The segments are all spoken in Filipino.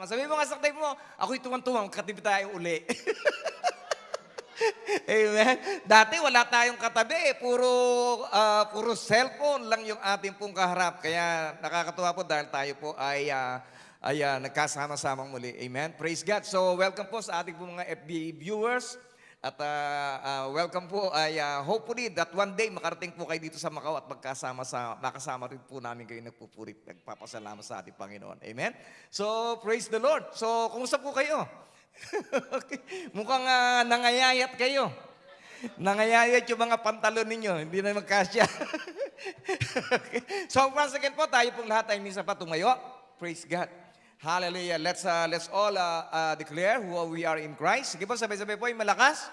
Sabi mo nga sa tayo mo, ako'y tuwang-tuwang, katabi tayo uli. Amen. Dati wala tayong katabi, puro cellphone lang yung ating pong kaharap. Kaya nakakatuwa po dahil tayo po ay nagkasama-samang muli. Amen. Praise God. So welcome po sa ating pong mga FB viewers. At welcome po ay hopefully that one day makarating po kayo dito sa Macau at makasama rin po namin kayo nagpupurit, nagpapasalamat sa ating Panginoon. Amen. So praise the Lord. So kumusta po kayo? Okay. Mukhang nangayayat kayo. Nangayayat yung mga pantalon ninyo. Hindi na magkasya. Okay. So once again po, tayo pong lahat ay minsan pa tumayo. Praise God. Hallelujah. Let's all declare who we are in Christ. Sige po, sabay-sabay po yung malakas.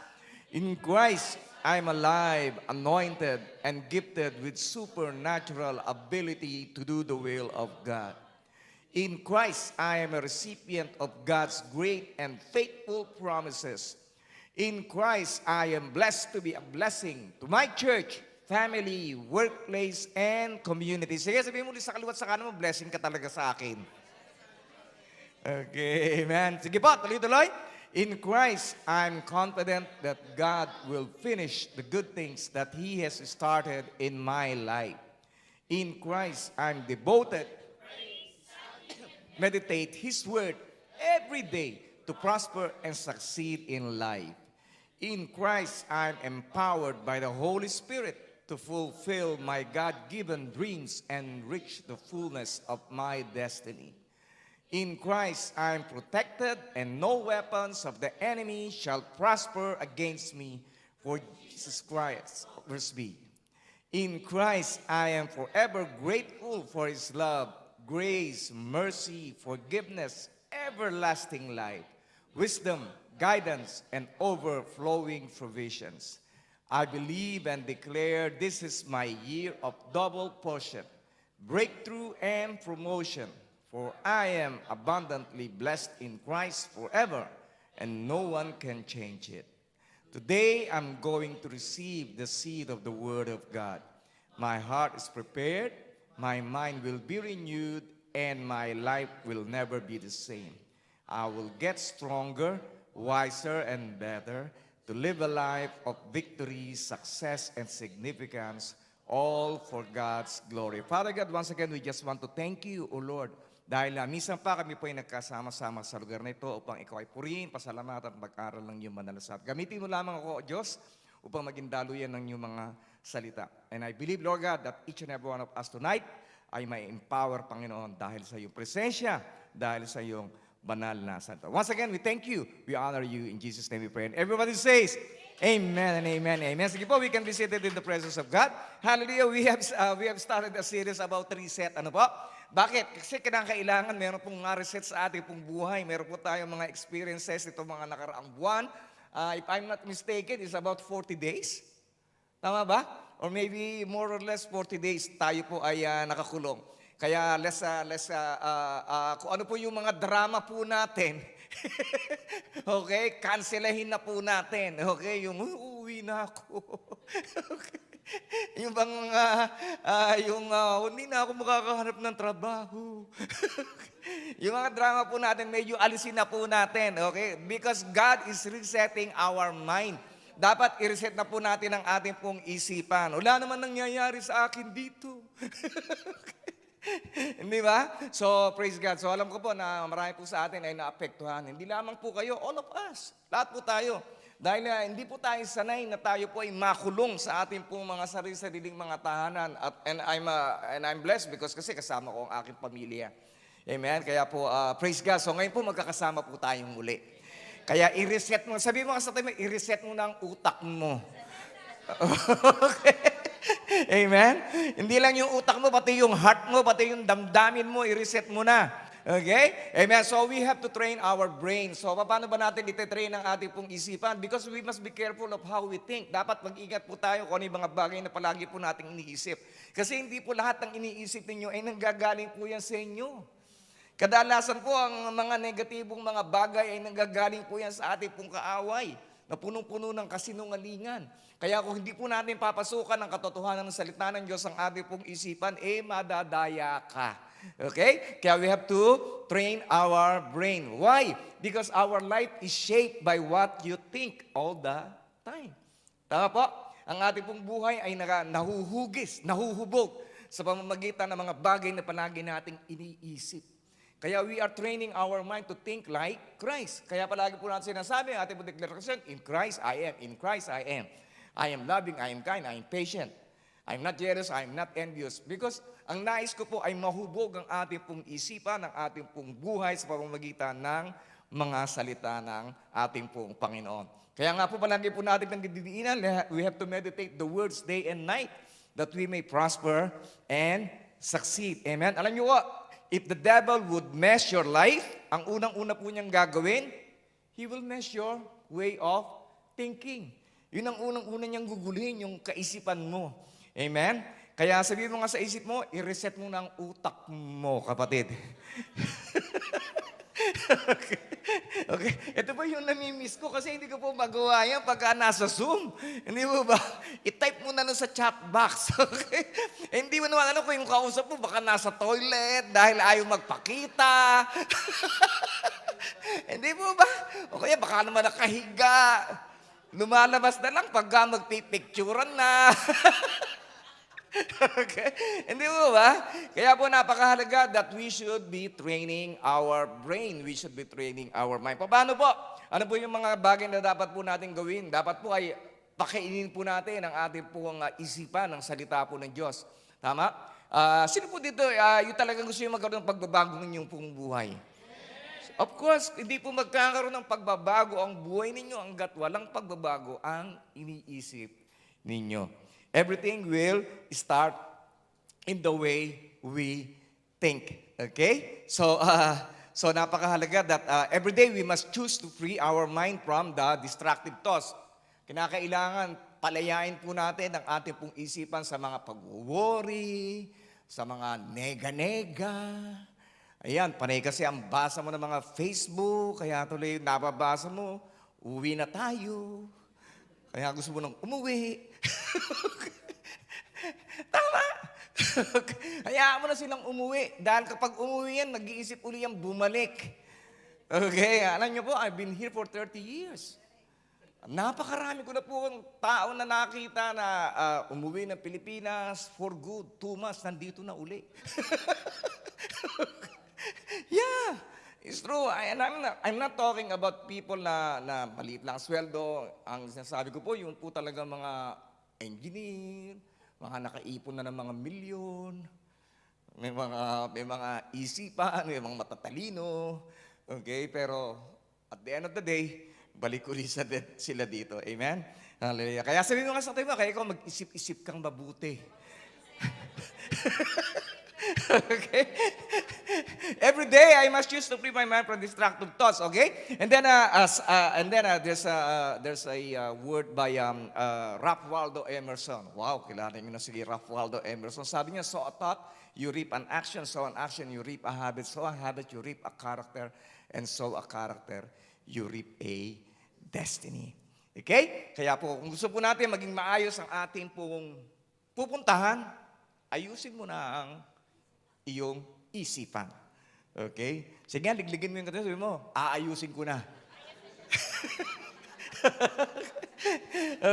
In Christ, I'm alive, anointed, and gifted with supernatural ability to do the will of God. In Christ, I am a recipient of God's great and faithful promises. In Christ, I am blessed to be a blessing to my church, family, workplace, and community. Sige, sabihin mo ulit sa kaliwat sa kanan mo, blessing ka talaga sa akin. Okay, amen. Sige po, tuloy-tuloy. In Christ, I'm confident that God will finish the good things that He has started in my life. In Christ, I'm devoted, meditate His word every day to prosper and succeed in life. In Christ, I'm empowered by the Holy Spirit to fulfill my God-given dreams and reach the fullness of my destiny. In Christ, I am protected, and no weapons of the enemy shall prosper against me, for Jesus Christ. Verse B. In Christ, I am forever grateful for His love, grace, mercy, forgiveness, everlasting life, wisdom, guidance, and overflowing provisions. I believe and declare this is my year of double portion, breakthrough, and promotion. For I am abundantly blessed in Christ forever, and no one can change it. Today, I'm going to receive the seed of the Word of God. My heart is prepared, my mind will be renewed, and my life will never be the same. I will get stronger, wiser, and better to live a life of victory, success, and significance, all for God's glory. Father God, once again, we just want to thank you, O Lord, dahil minsan pa kami po ay nagkasama-sama sa lugar na ito upang ikaw ay purihin, pasalamatan at mag-aral ng iyong manalasat. Gamitin mo lamang ako, Diyos, upang maging daluyan ng iyong mga salita. And I believe, Lord God, that each and every one of us tonight ay may empower, Panginoon, dahil sa iyong presensya, dahil sa iyong banal na salita. Once again, we thank you. We honor you. In Jesus' name we pray. And everybody says, Amen and amen, amen. Sige po, we can be seated in the presence of God. Hallelujah. We have started a series about reset. Ano po? Bakit? Kasi kailangan meron pong mga reset sa ating pong buhay. Meron po tayong mga experiences ito mga nakaraang buwan. If I'm not mistaken, it's about 40 days. Tama ba? Or maybe more or less 40 days tayo po ay nakakulong. Kaya kung ano po yung mga drama po natin, okay, cancelahin na po natin. Okay, yung uuwi na ako. Okay. Yung bang hindi na ako makakahanap ng trabaho. Yung mga drama po natin, medyo alisin na po natin. Okay? Because God is resetting our mind. Dapat i-reset na po natin ang ating pong isipan. Wala naman nangyayari sa akin dito. Hindi ba? So, praise God. So, alam ko po na marami po sa atin ay naapektuhan. Hindi lamang po kayo, all of us. Lahat po tayo. Dahil hindi po tayo sanay na tayo po ay makulong sa ating pong mga sarili-sariling mga tahanan. And I'm blessed because kasi kasama ko ang aking pamilya. Amen? Kaya po, praise God. So, ngayon po magkakasama po tayong muli. Kaya i-reset mo. Sabi mo kasi tayo, i-reset mo na ang utak mo. Okay? Amen? Hindi lang yung utak mo, pati yung heart mo, pati yung damdamin mo, i-reset mo na. Okay? Amen? So we have to train our brain. So paano ba natin ititrain ang ating pong isipan? Because we must be careful of how we think. Dapat mag-ingat po tayo kung ano yung mga bagay na palagi po nating iniisip. Kasi hindi po lahat ng iniisip ninyo ay nanggagaling po yan sa inyo. Kadalasan po ang mga negatibong mga bagay ay nanggagaling po yan sa ating pong kaaway na punong-puno ng kasinungalingan. Kaya kung hindi po natin papasukan ang katotohanan ng salita ng Diyos ang ating pong isipan, madadaya ka. Okay? Kaya we have to train our brain. Why? Because our life is shaped by what you think all the time. Tama po? Ang ating pong buhay ay nahuhugis, nahuhubog sa pamamagitan ng mga bagay na palagi nating iniisip. Kaya we are training our mind to think like Christ. Kaya palagi po natin sinasabi, ang ating pong deklarasyon, in Christ I am, in Christ I am. I am loving, I am kind, I am patient. I am not jealous, I am not envious. Because ang nais ko po ay mahubog ang ating pong isipan, ang ating pong buhay sa pamamagitan ng mga salita ng ating pong Panginoon. Kaya nga po palagi po natin nagdidiinan, we have to meditate the words day and night that we may prosper and succeed. Amen? Alam niyo what? If the devil would mess your life, ang unang-una po niyang gagawin, he will mess your way of thinking. Yun ang unang-una niyang guguluhin, yung kaisipan mo. Amen? Kaya sabihin mo nga sa isip mo, i-reset mo na ang utak mo, kapatid. Okay. Ito po yung namimiss ko kasi hindi ko po magawa yan pagka nasa Zoom. Hindi mo ba? I-type mo na nun sa chat box. Okay? Hindi mo naman alam kung yung kausap mo baka nasa toilet dahil ayaw magpakita. Hindi mo ba? O kaya baka naman nakahiga. Lumalabas na lang pagka magpipicturan na. Okay? Hindi mo ba? Kaya po napakahalaga that we should be training our brain. We should be training our mind. Paano po? Ano po yung mga bagay na dapat po natin gawin? Dapat po ay pakainin po natin ang ating pong isipan ng salita po ng Diyos. Tama? Sino po dito yung talagang gusto yung magkaroon ng pagbabago ng inyong pong buhay? Of course, hindi po magkakaroon ng pagbabago ang buhay ninyo hanggat walang pagbabago ang iniisip ninyo. Everything will start in the way we think. Okay? So napakahalaga that every day we must choose to free our mind from the destructive thoughts. Kinakailangan palayain po natin ang ating pong isipan sa mga pag-worry, sa mga nega-nega. Ayan, panay kasi ang basa mo ng mga Facebook, kaya tuloy nababasa mo, uwi na tayo. Kaya gusto mo nang umuwi. Tama. Hayaan mo na silang umuwi. Dahil kapag umuwi yan, nag-iisip uli yan bumalik. Okay, alam niyo po, I've been here for 30 years. Napakarami ko na po ang tao na nakita na umuwi ng Pilipinas for good. 2 months, nandito na uli. Yeah. It's true. I'm not talking about people na maliit lang sweldo. Ang sinasabi ko po, yung po talaga mga engineer, mga nakaipon na ng mga milyon, may mga isipan, may mga matatalino. Okay? Pero at the end of the day, balik ulit sila dito. Amen? Hallelujah. Kaya sabihin mo nga sa tayo, kaya ikaw mag-isip-isip kang mabuti. Okay? Every day I must choose to free my mind from destructive thoughts, okay? And then there's a word by Ralph Waldo Emerson. Wow, kilala niyo na sige Ralph Waldo Emerson. Sabi niya, so a thought you reap an action, so an action you reap a habit, so a habit you reap a character, and so a character you reap a destiny. Okay? Kaya po kung gusto po natin maging maayos ang ating pong pupuntahan, ayusin mo na ang iyong isipan. Okay? Sige nga, ligligin mo yung kata, sabi mo, aayusin ko na.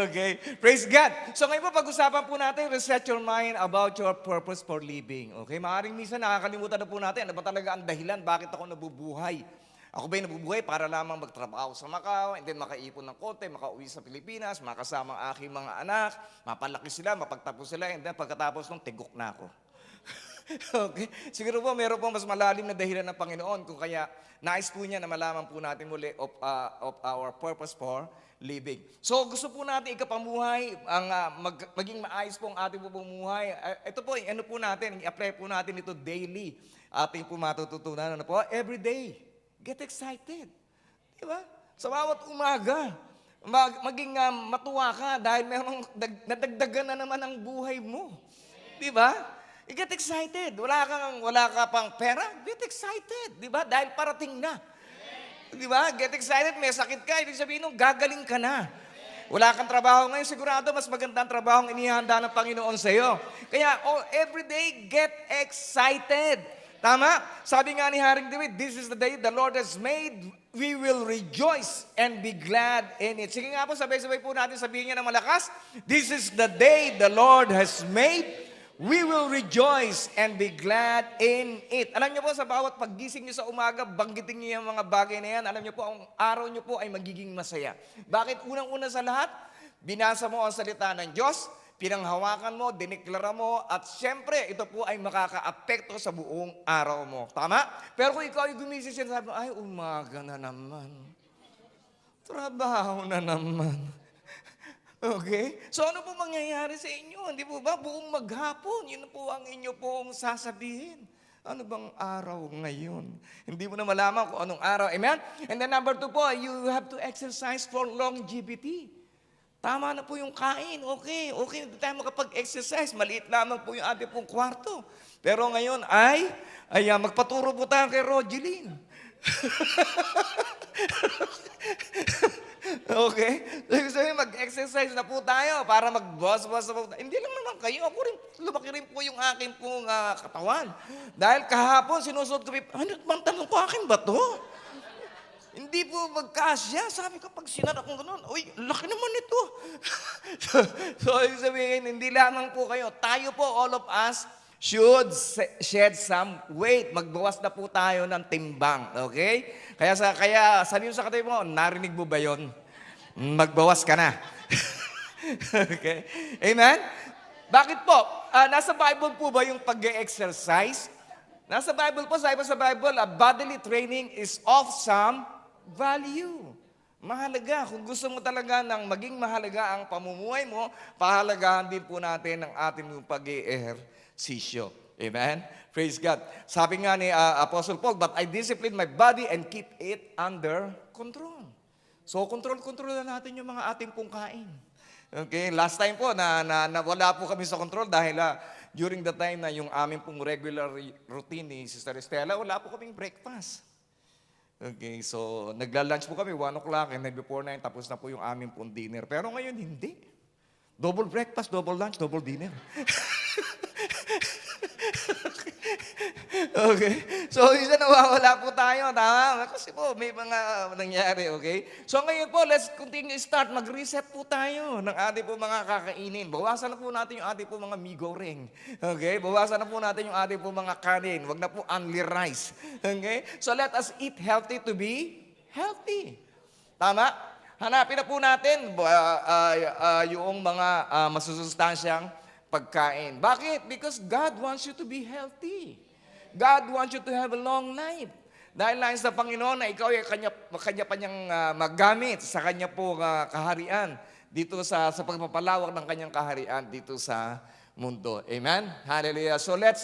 Okay? Praise God. So ngayon po, pag-usapan po natin, reset your mind about your purpose for living. Okay? Maaaring minsan nakakalimutan na po natin, ano ba talaga ang dahilan, bakit ako nabubuhay? Ako ba'y nabubuhay para lamang magtrabaho sa Macau, and then makaipon ng konti, makauwi sa Pilipinas, makasama ang aking mga anak, mapalaki sila, mapagtapos sila, and then pagkatapos nung tigok na ako. Okay? Siguro po, meron po mas malalim na dahilan ng Panginoon kung kaya nais po niya na malaman po natin muli of our purpose for living. So gusto po natin ikapamuhay, maging maayos po ang ating pamumuhay. Ito po, ano po natin, i-apply po natin ito daily. Ating po matututunan, ano po, every day. Get excited. Diba? Sa bawat umaga, maging matuwa ka dahil merong nadagdagan na naman ang buhay mo. Diba? Get excited. Wala ka pang pera, get excited. Diba? Dahil parating na. Diba? Get excited, may sakit ka, ibig sabihin nung gagaling ka na. Wala kang trabaho ngayon, sigurado mas magandang trabaho ang inihanda ng Panginoon sa iyo. Kaya every day, get excited. Tama? Sabi nga ni Haring David, this is the day the Lord has made. We will rejoice and be glad in it. Sige nga po, sabay-sabay po natin sabihin niya ng malakas. This is the day the Lord has made. We will rejoice and be glad in it. Alam niyo po, sa bawat paggising niyo sa umaga, banggitin niyo yung mga bagay na yan. Alam niyo po, ang araw niyo po ay magiging masaya. Bakit? Unang-una sa lahat, binasa mo ang salita ng Diyos, pinanghawakan mo, diniklara mo, at siyempre, ito po ay makaka-apekto sa buong araw mo. Tama? Pero kung ikaw ay gumising, sinasabi mo, ay, umaga na naman. Trabaho na naman. Okay? So ano po mangyayari sa inyo? Hindi po ba? Buong maghapon, yun po ang inyo pong sasabihin. Ano bang araw ngayon? Hindi mo na malaman kung anong araw. Amen? And then number 2 po, you have to exercise for longevity. Tama na po yung kain. Okay, hindi tayo makapag-exercise. Maliit lamang po yung ating pong kwarto. Pero ngayon magpaturo po tayo kay Rogeline. Okay? So, mag-exercise na po tayo para mag-boss-boss na po. Hindi lang naman kayo. Ako rin, lumaki rin po yung aking pong katawan. Dahil kahapon, sinusuot ko, ano bang tanong ko, akin ba to? Hindi po magkasya. Sabi ko, pag sinara kong gano'n, uy, laki naman ito. So, sabihin, hindi lamang po kayo. Tayo po, all of us, should shed some weight. Magbawas na po tayo ng timbang. Okay? Kaya sabihin sa katabi mo, narinig mo ba yun? Magbawas ka na. Okay? Amen? Bakit po? Nasa Bible po ba yung pag-exercise? Nasa Bible po, sabi sa Bible, bodily training is of some value. Mahalaga. Kung gusto mo talaga ng maging mahalaga ang pamumuhay mo, pahalagahan din po natin ang ating pag-ehersisyo. Amen? Praise God. Sabi nga ni Apostle Paul, but I discipline my body and keep it under control. So, control na natin yung mga ating pong kain. Okay? Last time po, wala po kami sa control dahil during the time na yung aming pong regular routine ni Sister Estela, wala po kaming breakfast. Okay, so nagla-lunch po kami 1 o'clock and then before 9, tapos na po yung aming pong dinner. Pero ngayon, hindi. Double breakfast, double lunch, double dinner. Okay? So, isa nawawala po tayo, tama? Kasi po, may mga nangyari, okay? So, ngayon po, let's continue start. Mag-reset po tayo ng ating po mga kakainin. Bawasan na po natin yung ating po mga migoreng. Okay? Bawasan na po natin yung ating po mga kanin. Wag na po only rice. Okay? So, let us eat healthy to be healthy. Tama? Hanapin na po natin yung mga masusustansyang pagkain. Bakit? Because God wants you to be healthy. God wants you to have a long life. Dahil nais sa Panginoon na ikaw ay kanya pa niyang magamit sa kanya po kaharian dito sa pagpapalawak ng kanyang kaharian dito sa mundo. Amen? Hallelujah. So let's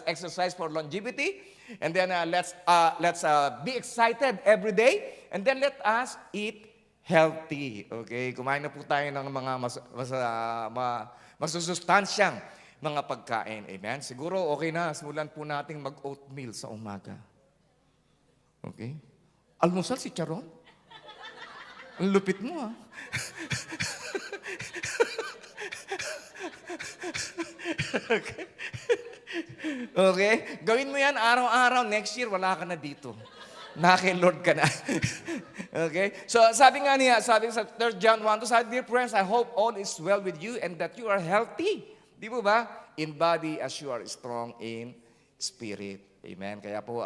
exercise for longevity and then let's be excited every day and then let us eat healthy. Okay? Kumain na po tayo ng mga masusustansyang mga pagkain. Amen? Siguro okay na. Simulan po nating mag-oatmeal sa umaga. Okay? Almusal si Charon? Ang lupit mo, ha? Okay? Okay? Gawin mo yan araw-araw. Next year, wala ka na dito. Naki-Lord ka na. Okay? So, sabi sa 3 John 1, sabi, dear friends, I hope all is well with you and that you are healthy. Di po ba? In body as you are strong in spirit. Amen? Kaya po,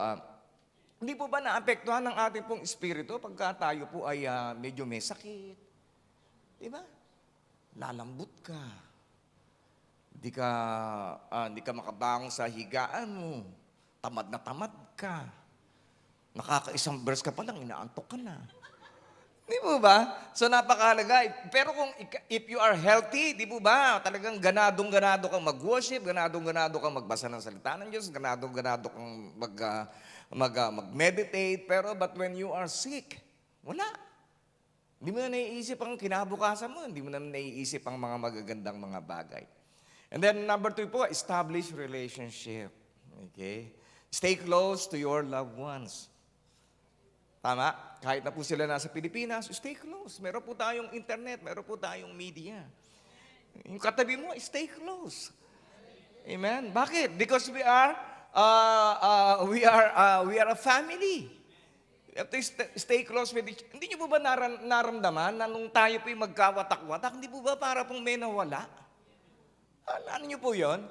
hindi po ba naapektuhan ng ating pong espiritu pagka tayo po ay medyo may sakit? Di ba? Lalambot ka. Hindi ka makabangon sa higaan mo. Tamad na tamad ka. Nakakaisang verse ka pa lang, inaantok ka na. Di po ba? So napakahalaga. Pero if you are healthy, di po ba? Talagang ganadong-ganado kang mag-worship, ganadong-ganado kang magbasa ng salita ng Diyos, ganadong-ganado kang mag-meditate. Pero but when you are sick, wala. Hindi mo na naiisip ang kinabukasan mo, hindi mo na naiisip ang mga magagandang mga bagay. And then number 2 po, establish relationship. Okay? Stay close to your loved ones. Tama? Kahit na po sila nasa Pilipinas, stay close. Meron po tayong internet, meron po tayong media. Yung katabi mo, stay close. Amen? Bakit? Because we are we are a family. We have to stay close with each. Hindi niyo po ba naramdaman na nung tayo po yung magkawatak-watak, hindi po ba para pong may nawala? Ano niyo po yon?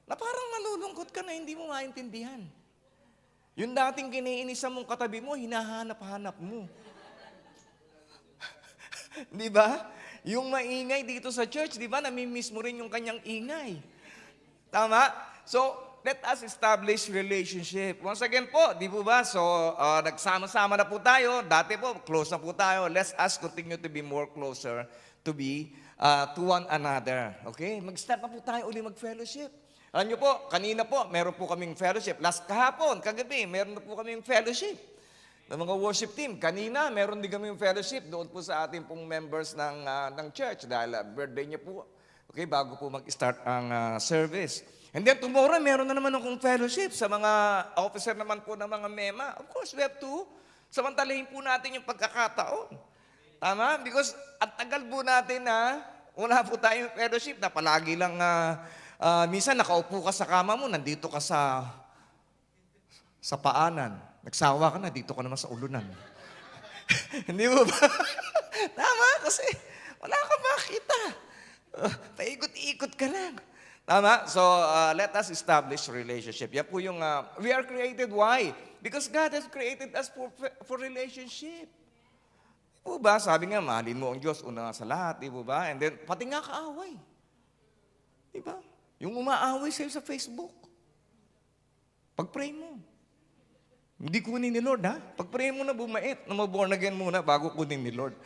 Na parang nalulungkot ka na hindi mo maintindihan. Yung dating kiniinisan mong katabi mo, hinahanap-hanap mo. Di ba? Yung maingay dito sa church, di ba? Namimiss mo rin yung kanyang ingay. Tama? So, let us establish relationship. Once again po, di po ba? So, nagsama-sama na po tayo. Dati po, close na po tayo. Let us continue to be more closer to one another. Okay? Mag-start na po tayo uli mag-fellowship. Alam niyo po, kanina po, meron po kaming fellowship. Last kahapon, kagabi, meron na po kaming fellowship ng mga worship team. Kanina, meron din kaming fellowship doon po sa ating pong members ng church dahil birthday niya po. Okay, bago po mag-start ang service. And then tomorrow, meron na naman akong fellowship sa mga officer naman po ng mga MEMA. Of course, we have to samantalahin po natin yung pagkakataon. Tama? Because at tagal po natin na wala po tayong fellowship na palagi lang minsan nakaupo ka sa kama mo, nandito ka sa paanan. Nagsawa ka na, dito ka naman sa ulunan. Hindi mo ba? Tama, kasi wala ka makita. Paikot-ikot ka lang. Tama? So, let us establish relationship. Yan po yung, we are created, why? Because God has created us for relationship. Di po ba? Sabi nga, mahalin mo ang Diyos, una sa lahat, di po ba? And then, pati nga kaaway. Di ba? Yung umaaway sa'yo sa Facebook. Pag-pray mo. Hindi kunin ni Lord, ha? Pag-pray mo na bumait, na ma-born again muna bago kunin ni Lord.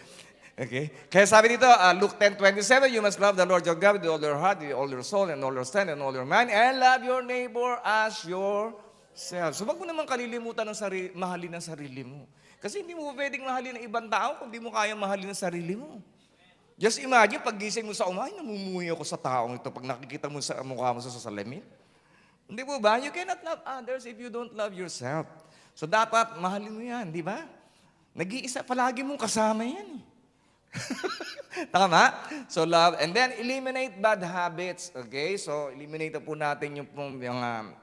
Okay? Kaya sabi dito, Luke 10:27, you must love the Lord your God with all your heart, with all your soul, and all your strength, and all your mind, and love your neighbor as yourself. So wag mo naman kalilimutan ng mahalin ang sarili mo. Kasi hindi mo pwedeng mahalin ng ibang tao kung hindi mo kaya mahalin ang sarili mo. Just imagine, pag gising mo sa umahay, namumuhi ako sa taong ito pag nakikita mo sa mukha mo sa salamin. Hindi po ba? You cannot love others if you don't love yourself. So dapat, mahalin mo yan, di ba? Nag-iisa, palagi mong kasama yan. Tama? So love, and then eliminate bad habits. Okay? So eliminate po natin yung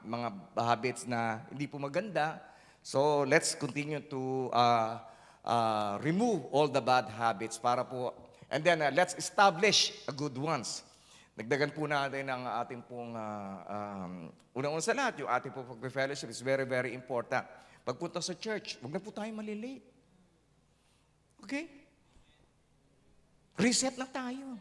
mga habits na hindi po maganda. So let's continue to remove all the bad habits para po. And then, let's establish a good ones. Nagdagan po natin ang ating pong, unang-una sa lahat, yung ating pong pag-fellowship is very, very important. Pagpunta sa church, huwag na po tayo malilate. Okay? Reset na tayo.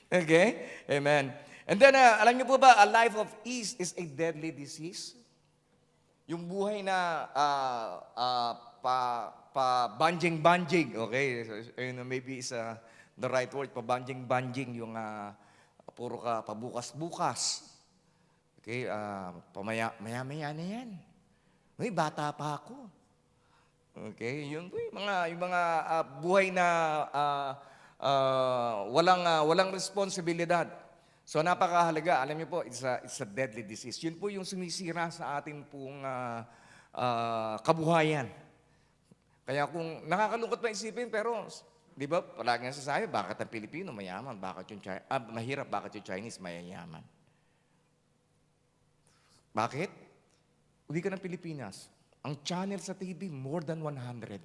Okay? Amen. And then, alam niyo po ba, a life of ease is a deadly disease? Yung buhay na pa-banjing-banjing, okay? Maybe is the right word, pa-banjing-banjing, yung puro ka pabukas-bukas. Okay, maya-maya na yan. Uy, bata pa ako. Okay, yun po yung mga buhay na walang responsibilidad. So napakahalaga, alam niyo po, it's a deadly disease. Yun po yung sumisira sa ating pong kabuhayan. Kaya kung nakakalungkot pa isipin, pero, di ba, palagi nga sasabi, bakit ang Pilipino mayaman, mahirap, bakit yung Chinese mayayaman? Bakit? Uwi ka ng Pilipinas. Ang channel sa TV, more than 100.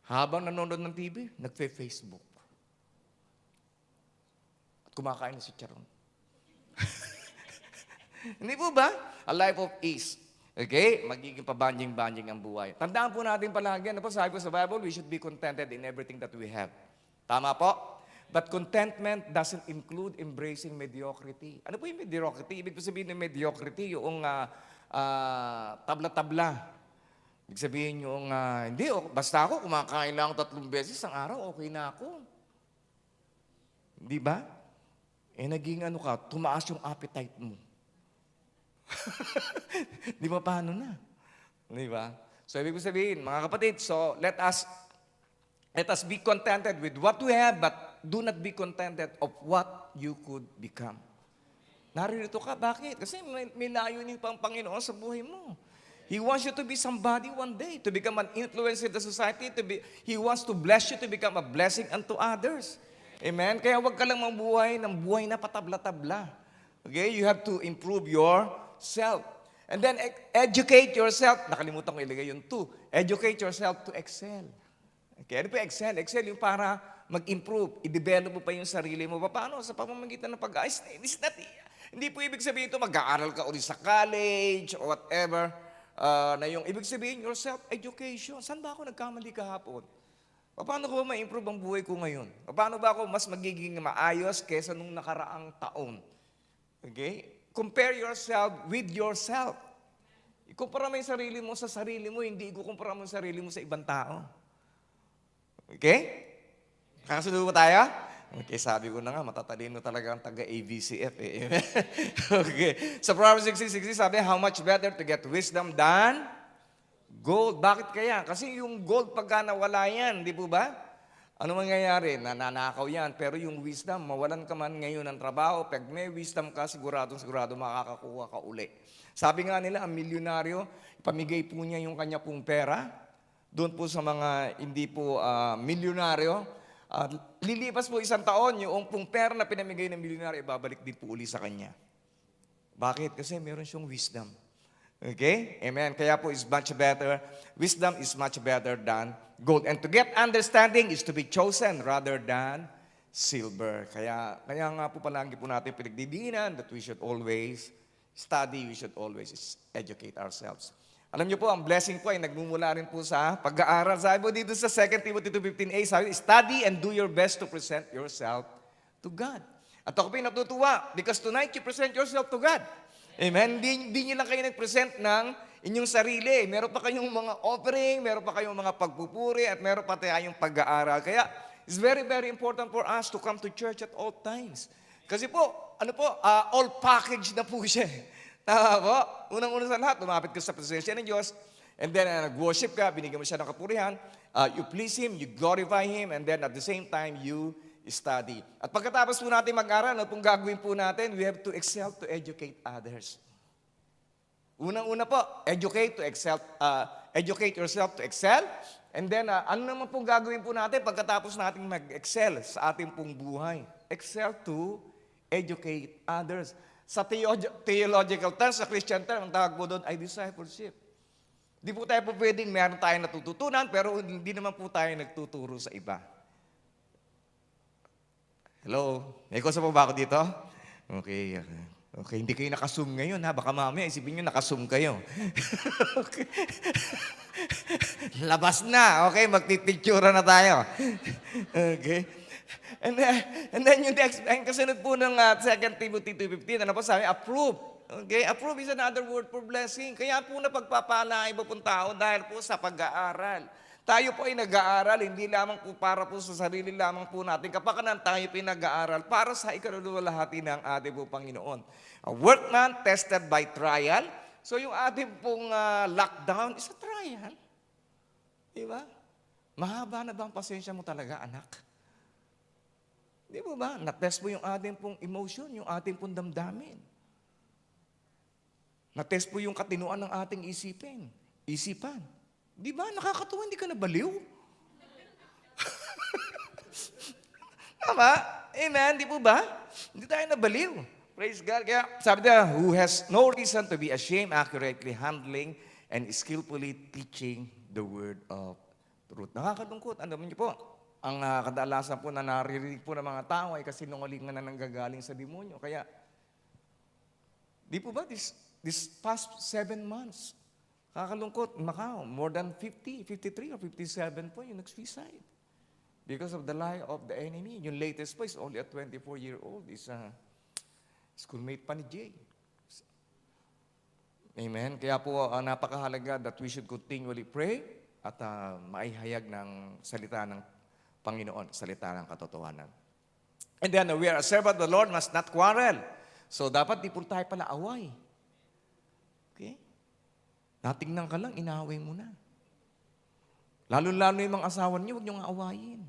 Habang nanonood ng TV, nagfe-Facebook. At kumakain na si Charon. Hindi po ba? A life of ease. Okay? Magiging pabanjing-banjing ang buhay. Tandaan po natin palagi, ano po sabi ko sa Bible, we should be contented in everything that we have. Tama po? But contentment doesn't include embracing mediocrity. Ano po yung mediocrity? Ibig sabihin ng mediocrity, yung tabla-tabla. Ibig sabihin yung, hindi, basta ako, kumakain lang 3 beses ang araw, okay na ako. Di ba? Naging tumaas yung appetite mo. Di ba paano na? Di ba? So, ibig sabihin, mga kapatid, so let us be contented with what we have, but do not be contented of what you could become. Naririto ka, bakit? Kasi may layunin pang Panginoon sa buhay mo. He wants you to be somebody one day, to become an influence in the society, He wants to bless you to become a blessing unto others. Amen? Kaya huwag ka lang mabuhay ng buhay na patabla-tabla. Okay? You have to improve yourself. And then educate yourself. Nakalimutan ko ilagay yung to. Educate yourself to excel. Okay, ano po excel? Excel yung para mag-improve, i-develop mo pa yung sarili mo. Paano? Sa pamamagitan ng pag-aayos. Hindi po ibig sabihin ito, mag-aaral ka ulit sa college or whatever. Na yung ibig sabihin, your self-education. Saan ba ako nagkamali kahapon? Paano ko ba ma-improve ang buhay ko ngayon? Paano ba ako mas magiging maayos kesa nung nakaraang taon? Okay? Compare yourself with yourself. Ikumpara mo yung sarili mo sa sarili mo, hindi ikukumpara mo yung sarili mo sa ibang tao. Okay? Kakasunod ba tayo? Okay, sabi ko na nga, matatalino talaga ang taga-ABCF eh. Okay. Sa Proverbs 16:16, sabi, how much better to get wisdom than gold. Bakit kaya? Kasi yung gold pagka nawala yan, di po ba? Ano mangyayari? Nananakaw yan. Pero yung wisdom, mawalan ka man ngayon ng trabaho, pag may wisdom ka, sigurado makakakuha ka uli. Sabi nga nila, ang milyonaryo, pamigay po niya yung kanya pong pera. Doon po sa mga hindi po milyonaryo, lilipas po isang taon, yung pong pera na pinamigay ng milyonaryo, babalik din po uli sa kanya. Bakit? Kasi meron siyang wisdom. Okay? Amen. Kaya po is much better. Wisdom is much better than gold. And to get understanding is to be chosen rather than silver. Kaya nga po palagi po natin pinagdidiinan that we should always study, we should always educate ourselves. Alam niyo po, ang blessing po ay nagmumula rin po sa pag-aaral. Sabi po dito sa 2 Timothy 2:15a, sabi, study and do your best to present yourself to God. At ako po yung natutuwa because tonight you present yourself to God. Amen? Hindi niyo lang kayo nag-present ng inyong sarili. Meron pa kayong mga offering, meron pa kayong mga pagpupuri, at meron pa tayong pag-aaral. Kaya, it's very, very important for us to come to church at all times. Kasi po, all package na po siya. Tama po? Unang-una sa lahat, lumapit ka sa presensya ng Diyos, and then nag-worship ka, binigyan mo siya ng kapurihan, you please Him, you glorify Him, and then at the same time, you study. At pagkatapos po natin mag-aral, ano pong gagawin po natin? We have to excel to educate others. Unang-una po, educate yourself to excel. And then, ano naman pong gagawin po natin pagkatapos natin mag-excel sa ating pong buhay? Excel to educate others. Sa theological terms, sa Christian term, ang tawag po doon ay discipleship. Di po tayo po pwedeng meron tayong natututunan, pero hindi naman po tayo nagtuturo sa iba. Hello? May kusa po ba ako dito? Okay. Okay, hindi kayo nakasum ngayon ha. Baka mamaya isipin nyo nakasum kayo. Okay. Labas na. Okay, magpipictura na tayo. Okay. And then yung next, ang kasunod po ng 2 Timothy 2:15, ano po sabi? Approve. Okay? Approve is another word for blessing. Kaya po napagpapala ang iba pong tao dahil po sa pag-aaral. Tayo po ay nag-aaral, hindi lamang po para po sa sarili lamang po natin. Kapakanan tayo po ay nag-aaral para sa ikaluluwalhati ng ating po Panginoon. A workman tested by trial. So yung ating pong lockdown is a trial. Diba? Mahaba na ba ang pasensya mo talaga, anak? Di ba? Na-test mo yung ating pong emotion, yung ating pong damdamin. Na-test po yung katinuan ng ating isipan. Di ba? Nakakatuwa, hindi ka nabaliw. Tama? Amen? Di po ba? Hindi tayo nabaliw. Praise God. Kaya sabi niya, who has no reason to be ashamed, accurately handling and skillfully teaching the word of truth. Nakakalungkot. Ano niyo po? Ang kadalasan po na naririnig po ng mga tao ay kasinungalingan na nanggagaling sa demonyo. Kaya, di po ba, this past 7 months, kakalungkot, Macau, more than 50, 53 or 57 po yung nag-suicide. Because of the lie of the enemy. Yung latest po is only a 24-year-old. Is a schoolmate pa ni Jay. Amen. Kaya po, napakahalaga that we should continually pray at maihayag ng salita ng Panginoon, salita ng katotohanan. And then, we are a servant of the Lord, must not quarrel. So, dapat di po tayo pala away. Okay? Natingnan ka lang, inaaway mo na. Lalo-lalo yung mga asawa niyo, huwag niyo nga awayin.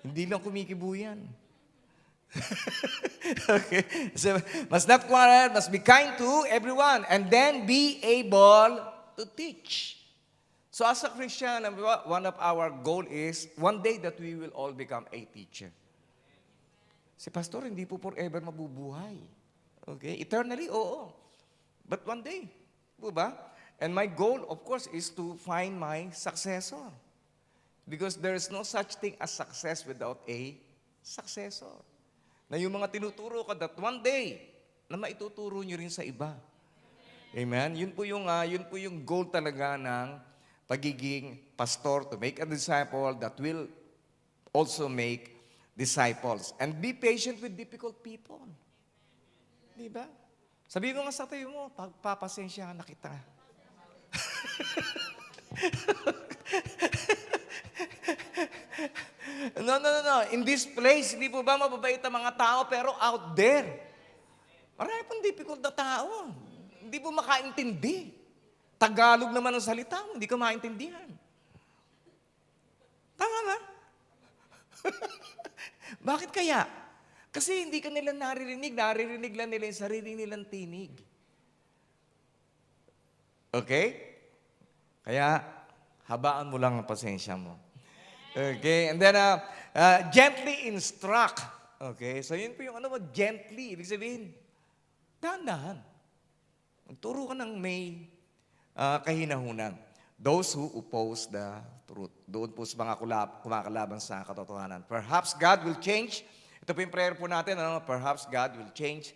Hindi lang kumikibo yan. Okay? So, must not quarrel, must be kind to everyone, and then be able to teach. So as a Christian, one of our goal is one day that we will all become a teacher. Si pastor, hindi po forever mabubuhay. Okay? Eternally, oo. But one day, po ba? And my goal, of course, is to find my successor. Because there is no such thing as success without a successor. Na yung mga tinuturo ka that one day, na maituturo nyo rin sa iba. Amen? Yun po yung goal talaga ng pagiging pastor, to make a disciple that will also make disciples. And be patient with difficult people. Di ba? Sabi mo nga sa tayo mo, pagpapasensyahan na kita. No. In this place, hindi po ba mababait ang mga tao, pero out there, marami pong difficult na tao. Hindi po makaintindi. Tagalog naman ang salita mo, hindi ka maintindihan. Tama ba? Bakit kaya? Kasi hindi ka nila naririnig lang nila yung sarili nilang tinig. Okay? Kaya, habaan mo lang ang pasensya mo. Okay? And then, gently instruct. Okay? So, yun po yung gently. Ibig sabihin, dahan-dahan. Magturo ka ng may kahinahunan. Those who oppose the truth. Doon po sa mga kumakalaban sa katotohanan. Perhaps God will change. Ito po yung prayer po natin. Perhaps God will change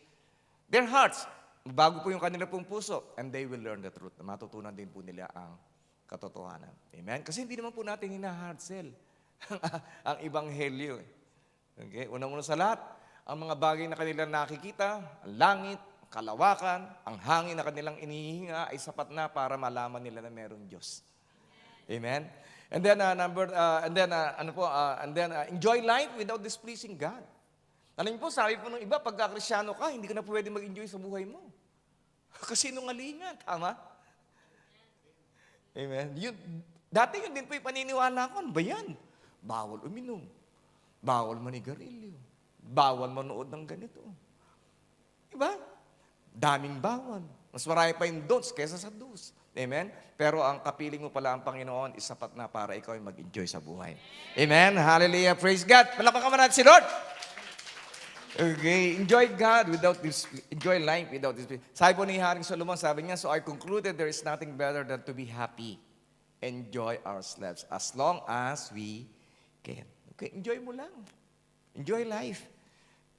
their hearts. Bago po yung kanila pong puso. And they will learn the truth. Matutunan din po nila ang katotohanan. Amen? Kasi hindi naman po natin hina-hard sell ang ebanghelyo. Okay? Unang-una sa lahat, ang mga bagay na kanilang nakikita, ang langit, kalawakan, ang hangin na kanilang inihinga ay sapat na para malaman nila na mayroong Diyos. Amen? And then, enjoy life without displeasing God. Alam niyo po, sabi po ng iba, pagka Kristyano ka, hindi ka na pwede mag-enjoy sa buhay mo. Kasi nungalingan, tama? Amen? Dati yun din po yung paniniwala ko, ano ba yan? Bawal uminom. Bawal manigarilyo. Bawal manood ng ganito. Diba? Daming bawal. Mas marami pa yung don'ts kaysa sa do's. Amen? Pero ang kapiling mo pala ang Panginoon is sapat na para ikaw ay mag-enjoy sa buhay. Amen? Hallelujah. Praise God. Palakpakan naman natin si Lord. Okay. Enjoy life without this. Sabi po ni Haring Solomon, sabi niya, so I concluded there is nothing better than to be happy. Enjoy ourselves as long as we can. Okay? Enjoy mo lang. Enjoy life.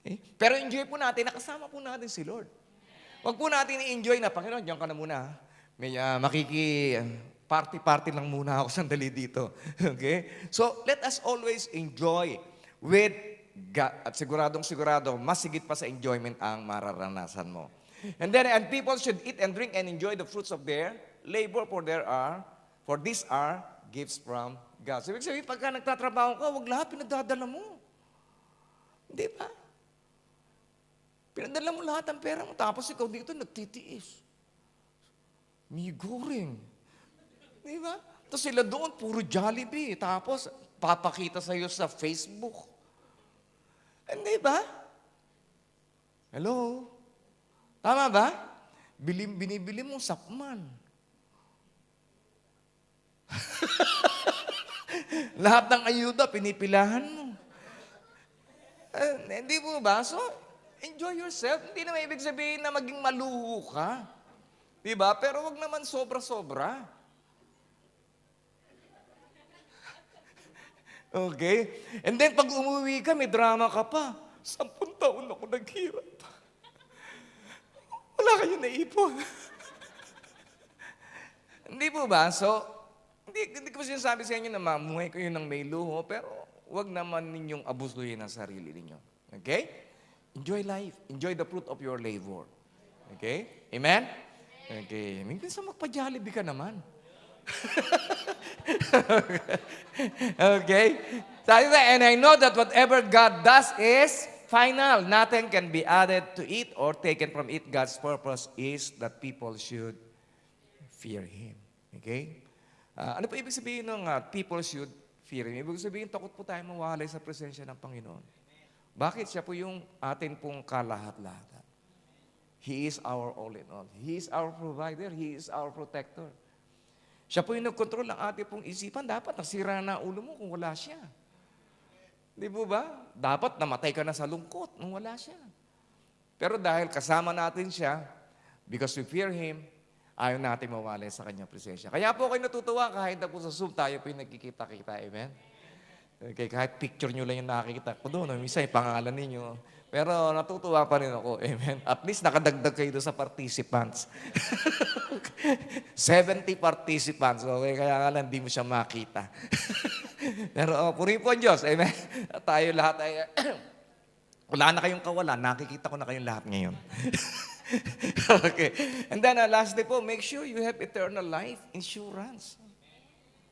Okay? Pero enjoy po natin, nakasama po natin si Lord. Huwag po natin i-enjoy na, Panginoon, diyan ka na muna. May party-party lang muna ako sandali dito. Okay? So, let us always enjoy with God. At siguradong, mas sigit pa sa enjoyment ang mararanasan mo. And people should eat and drink and enjoy the fruits of their labor, for these are gifts from God. So, ibig sabihin, pagka nagtatrabaho ka, huwag lahat pinagdadala mo. Di ba? Pinadala mo lahat ng pera mo, tapos ikaw dito nagtitiis. Miguring. Di ba? Tapos sila doon, puro Jollibee. Tapos, papakita sa'yo sa Facebook. Hindi ba? Hello? Tama ba? Binibili mo sakman. Lahat ng ayuda, pinipilahan mo. Hindi po ba? So, enjoy yourself. Hindi naman ibig sabihin na maging maluho ka. Diba? Pero wag naman sobra-sobra. Okay? And then pag umuwi ka, may drama ka pa. 10 taon ako naghirap. Wala kayong naipon. Hindi po ba? So, hindi ko sinasabi sa inyo na mamuhay kayo ng may luho, pero wag naman ninyong abusuhin ang sarili ninyo. Okay? Enjoy life. Enjoy the fruit of your labor. Okay? Amen? Okay. Minsan magpa-Jollibee ka naman. Okay? Sabi ba, and I know that whatever God does is final. Nothing can be added to it or taken from it. God's purpose is that people should fear Him. Okay? Ano po ibig sabihin ng people should fear Him? Ibig sabihin, takot po tayo mawalay sa presensya ng Panginoon. Bakit? Siya po yung atin pong kalahat-lahatan. He is our all in all. He is our provider. He is our protector. Siya po yung nagkontrol ng ating pong isipan. Dapat nasira na ulo mo kung wala siya. Di po ba? Dapat namatay ka na sa lungkot nung wala siya. Pero dahil kasama natin siya, because we fear Him, ayaw natin mawalay sa Kanyang presensya. Kaya po kayo natutuwa kahit na po sa Zoom, tayo po yung nagkikita-kita. Amen? Okay, kahit picture nyo lang yung nakikita ko doon, minsan yung pangalan ninyo. Pero natutuwa pa rin ako. Amen? At least nakadagdag kayo doon sa participants. 70 participants. Okay, kaya nga lang, hindi mo siya makita. Pero purihin po ang Diyos. Amen? At tayo lahat ay... wala na kayong kawalan. Nakikita ko na kayong lahat ngayon. Okay. And then lastly po, make sure you have eternal life insurance.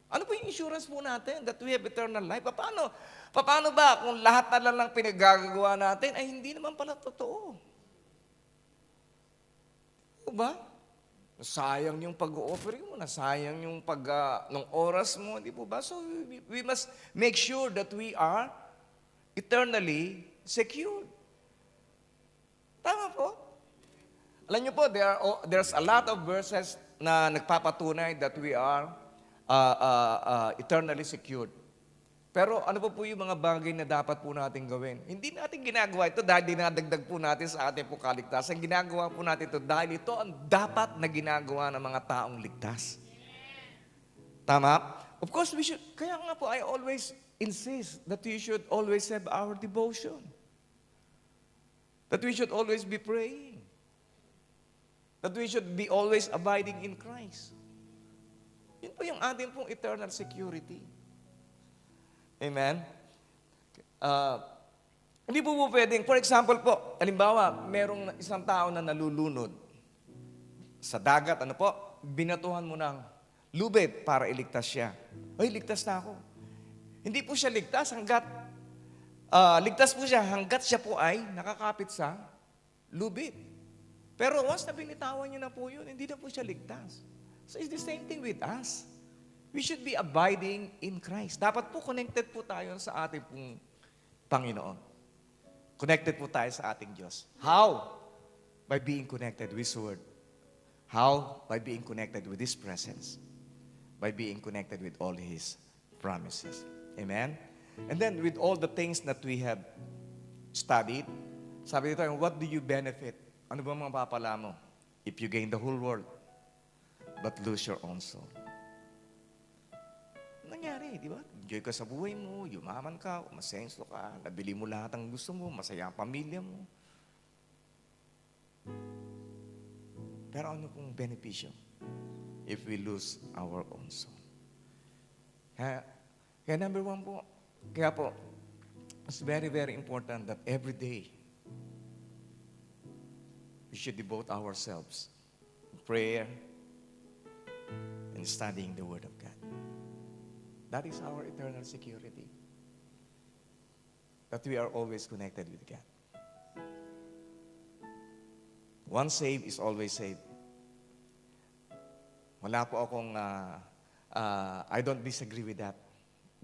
Ano po yung insurance po natin that we have eternal life? Paano ba kung lahat na lang pinagagawa natin ay hindi naman pala totoo? Diba? Sayang yung pag-o-offering mo, nasayang yung ng oras mo, di po ba? So we must make sure that we are eternally secured. Tama po? Alam niyo po, there's a lot of verses na nagpapatunay that we are eternally secured. Pero ano po yung mga bagay na dapat po natin gawin? Hindi natin ginagawa ito dahil dinadagdag po natin sa ating po kaligtasan. Ginagawa po natin ito dahil ito ang dapat na ginagawa ng mga taong ligtas. Tama? Of course, kaya nga po, I always insist that we should always have our devotion. That we should always be praying. That we should be always abiding in Christ. Yun po yung ating pong eternal security. Amen? Hindi po pwedeng, for example po, halimbawa, merong isang tao na nalulunod sa dagat, binatuhan mo ng lubid para iligtas siya. Ay, ligtas na ako. Hindi po siya ligtas ligtas po siya hanggat siya po ay nakakapit sa lubid. Pero once na binitawan niyo na po yun, hindi na po siya ligtas. So it's the same thing with us. We should be abiding in Christ. Dapat po connected po tayo sa ating pong Panginoon. Connected po tayo sa ating Diyos. How? By being connected with His Word. How? By being connected with His presence. By being connected with all His promises. Amen? And then with all the things that we have studied, sabi dito, what do you benefit? Ano ba mga papala mo? If you gain the whole world, but lose your own soul. Nangyari, di ba? Enjoy ka sa buhay mo, yumaman ka, umasenso ka, nabili mo lahat ang gusto mo, masaya ang pamilya mo. Pero ano pong benepisyo if we lose our own soul? Kaya number one po, it's very, very important that every day we should devote ourselves to prayer and studying the Word of God. That is our eternal security. That we are always connected with God. Once saved is always saved. Wala po akong, I don't disagree with that.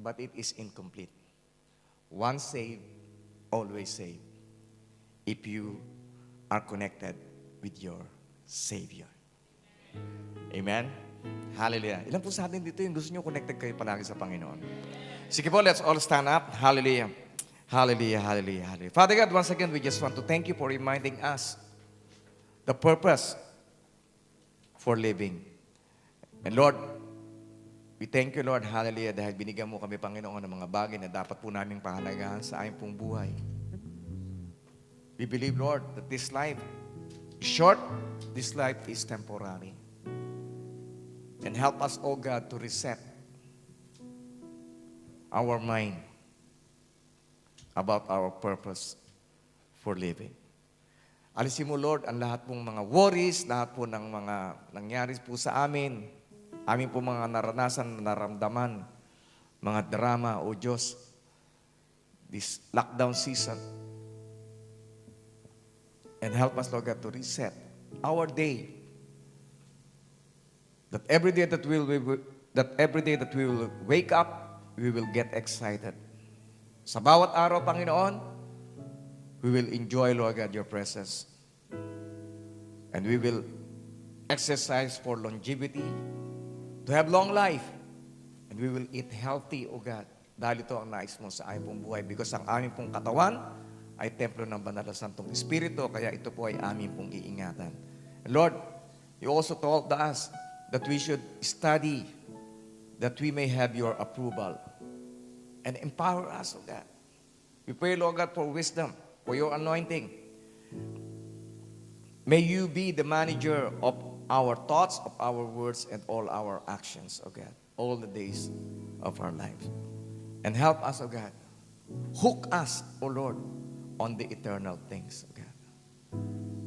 But it is incomplete. Once saved, always saved. If you are connected with your Savior. Amen? Hallelujah. Ilan po sa atin dito yung gusto nyo connected kayo palagi sa Panginoon? Sige po, let's all stand up. Hallelujah. Hallelujah, hallelujah, hallelujah. Father God, once again, we just want to thank you for reminding us the purpose for living. And Lord, we thank you, Lord, hallelujah, dahil binigyan mo kami, Panginoon, ng mga bagay na dapat po namin pahalagahan sa aming pong buhay. We believe, Lord, that this life is short, this life is temporary. And help us, oh God, to reset our mind about our purpose for living. Alisin mo, Lord, ang lahat pong mga worries, lahat po ng mga nangyari po sa amin, amin po mga naranasan, naramdaman, mga drama, o Diyos, this lockdown season. And help us, Lord God, to reset our day. That every day that we will wake up, we will get excited. Sa bawat araw, Panginoon, we will enjoy, Lord God, your presence. And we will exercise for longevity, to have long life. And we will eat healthy, O God, Dahil ito ang nais mo sa aming pong buhay. Because ang aming pong katawan ay templo ng Banal na Santong Espiritu, kaya ito po ay aming pong iingatan. And Lord, you also told us that we should study, that we may have your approval. And empower us, O God. We pray, Lord God, for wisdom, for your anointing. May you be the manager of our thoughts, of our words, and all our actions, O God, all the days of our lives. And help us, O God. Hook us, O Lord, on the eternal things, O God.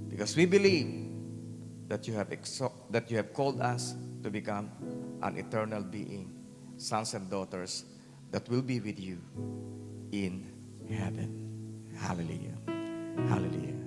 Because we believe that you have called us to become an eternal being, sons and daughters that will be with you in heaven. Hallelujah. Hallelujah.